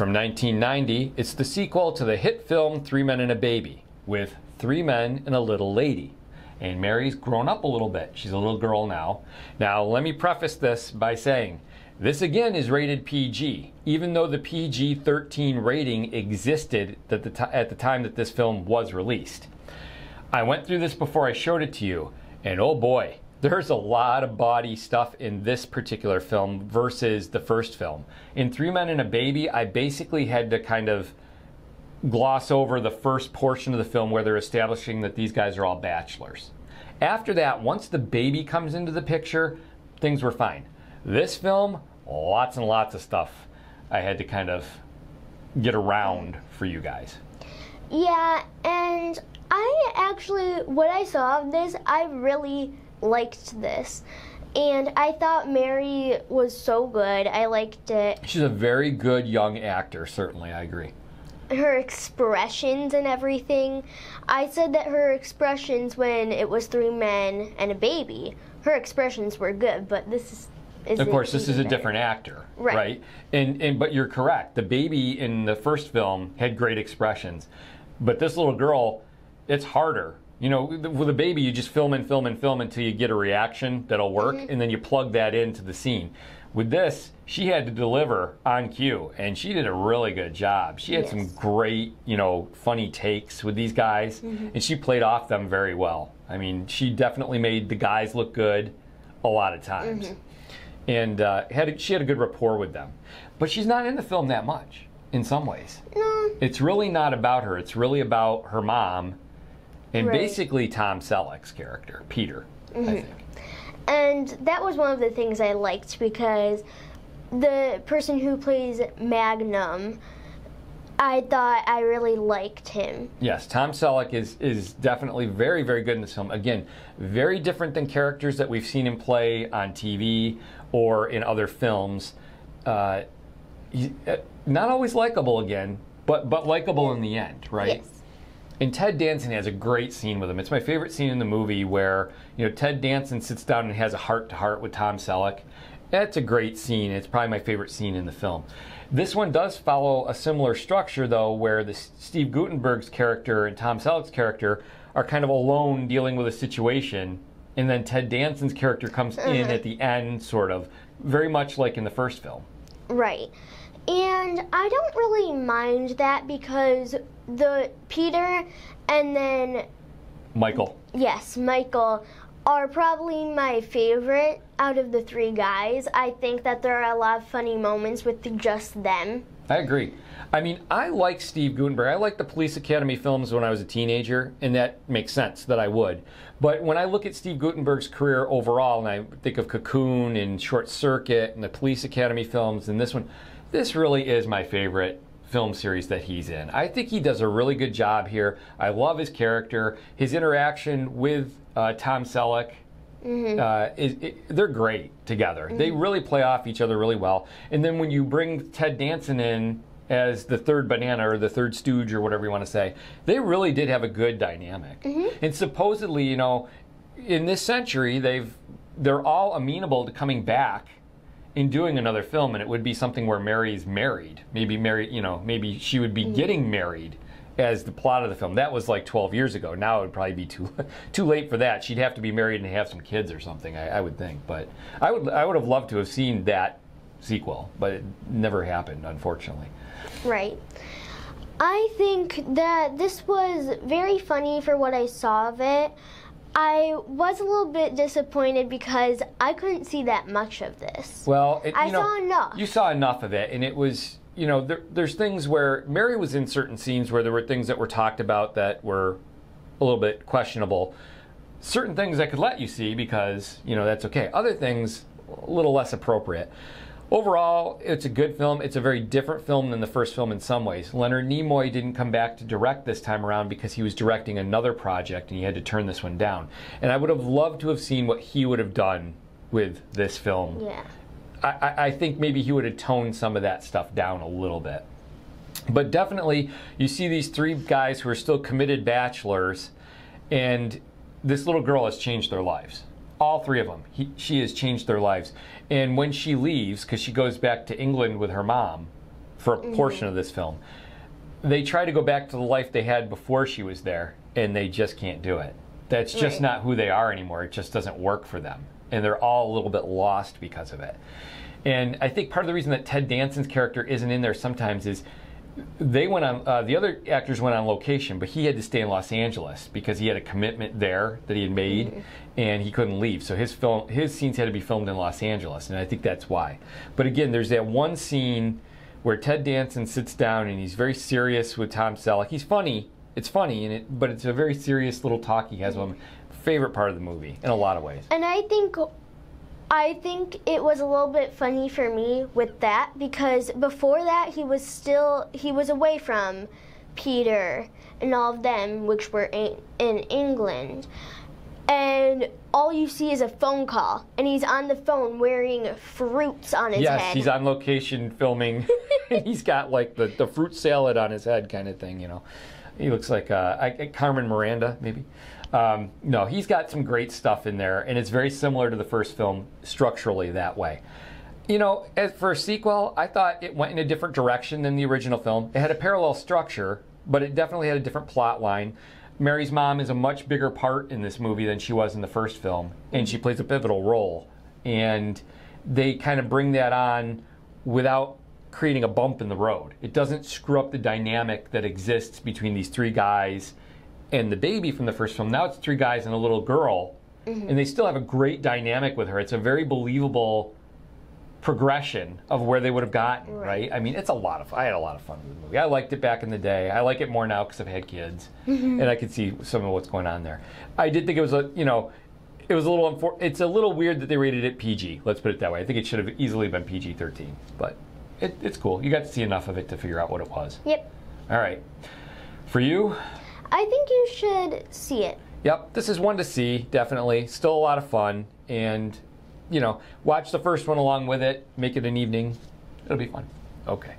From 1990, it's the sequel to the hit film Three Men and a Baby, with three men and a little lady. And Mary's grown up a little bit. She's a little girl now. Now, let me preface this by saying, this again is rated PG, even though the PG-13 rating existed at the time that this film was released. I went through this before I showed it to you, and oh boy, there's a lot of body stuff in this particular film versus the first film. In Three Men and a Baby, I basically had to kind of gloss over the first portion of the film where they're establishing that these guys are all bachelors. After that, once the baby comes into the picture, things were fine. This film, lots and lots of stuff I had to kind of get around for you guys. Yeah, and I actually, what I saw of this, I really liked this. And I thought Mary was so good. I liked it. She's a very good young actor, certainly, I agree. Her expressions and everything. I said that her expressions when it was three men and a baby, her expressions were good, but this is of course, this is a different actor, right? And but you're correct. The baby in the first film had great expressions, but this little girl, it's harder. You know, with a baby, you just film and film and film until you get a reaction that'll work, and then you plug that into the scene. With this, she had to deliver on cue, and she did a really good job. She had some great, you know, funny takes with these guys, and she played off them very well. I mean, she definitely made the guys look good a lot of times. And she had a good rapport with them. But she's not in the film that much, in some ways. No. It's really not about her. It's really about her mom and basically Tom Selleck's character, Peter, I think. And that was one of the things I liked because the person who plays Magnum, I thought I really liked him. Yes, Tom Selleck is definitely very, very good in this film. Again, very different than characters that we've seen him play on TV or in other films. He's not always likable again, but likable in the end, right? Yes. And Ted Danson has a great scene with him. It's my favorite scene in the movie where, you know, Ted Danson sits down and has a heart-to-heart with Tom Selleck. That's a great scene. It's probably my favorite scene in the film. This one does follow a similar structure, though, where Steve Guttenberg's character and Tom Selleck's character are kind of alone dealing with a situation, and then Ted Danson's character comes in at the end, sort of, very much like in the first film. Right. And I don't really mind that because the Peter and then Michael. Yes, Michael are probably my favorite out of the three guys. I think that there are a lot of funny moments with just them. I agree. I mean, I like Steve Guttenberg. I liked the Police Academy films when I was a teenager, and that makes sense that I would. But when I look at Steve Guttenberg's career overall, and I think of Cocoon and Short Circuit and the Police Academy films and this one, this really is my favorite film series that he's in. I think he does a really good job here. I love his character. His interaction with Tom Selleck, they're great together. They really play off each other really well. And then when you bring Ted Danson in as the third banana or the third stooge or whatever you want to say, they really did have a good dynamic. And supposedly, you know, in this century, they're all amenable to coming back in doing another film, and it would be something where Mary's married. Maybe she would be getting married as the plot of the film. That was like 12 years ago. Now it would probably be too late for that. She'd have to be married and have some kids or something, I would think. But I would have loved to have seen that sequel, but it never happened, unfortunately. Right. I think that this was very funny for what I saw of it. I was a little bit disappointed because I couldn't see that much of this. Well, I saw enough. You saw enough of it, and it was, you know, there's things where Mary was in certain scenes where there were things that were talked about that were a little bit questionable. Certain things I could let you see because, you know, that's okay. Other things, a little less appropriate. Overall, it's a good film. It's a very different film than the first film in some ways. Leonard Nimoy didn't come back to direct this time around because he was directing another project and he had to turn this one down. And I would have loved to have seen what he would have done with this film. Yeah. I think maybe he would have toned some of that stuff down a little bit. But definitely, you see these three guys who are still committed bachelors, and this little girl has changed their lives. All three of them. She has changed their lives. And when she leaves, because she goes back to England with her mom for a portion of this film. They try to go back to the life they had before she was there, and they just can't do it. That's just not who they are anymore. It just doesn't work for them. And they're all a little bit lost because of it. And I think part of the reason that Ted Danson's character isn't in there sometimes is they went on, the other actors went on location, but he had to stay in Los Angeles because he had a commitment there that he had made, and he couldn't leave. So his scenes had to be filmed in Los Angeles, and I think that's why. But again, there's that one scene where Ted Danson sits down and he's very serious with Tom Selleck. He's funny. It's funny, but it's a very serious little talk he has with him. Favorite part of the movie in a lot of ways. And I think it was a little bit funny for me with that because before that he was away from Peter and all of them, which were in England. And all you see is a phone call, and he's on the phone wearing fruits on his head. Yes, he's on location filming, and he's got like the fruit salad on his head kind of thing, you know. He looks like Carmen Miranda, maybe. No, he's got some great stuff in there, and it's very similar to the first film structurally that way. You know, as for a sequel, I thought it went in a different direction than the original film. It had a parallel structure, but it definitely had a different plot line. Mary's mom is a much bigger part in this movie than she was in the first film, and she plays a pivotal role. And they kind of bring that on without creating a bump in the road. It doesn't screw up the dynamic that exists between these three guys and the baby from the first film. Now it's three guys and a little girl, and they still have a great dynamic with her. It's a very believable progression of where they would have gotten, right? I mean, I had a lot of fun with the movie. I liked it back in the day. I like it more now because I've had kids, and I could see some of what's going on there. I did think it was it's a little weird that they rated it PG. Let's put it that way. I think it should have easily been PG-13, but it's cool. You got to see enough of it to figure out what it was. Yep. All right. For you? I think you should see it. Yep. This is one to see, definitely. Still a lot of fun, and watch the first one along with it. Make it an evening. It'll be fun. Okay.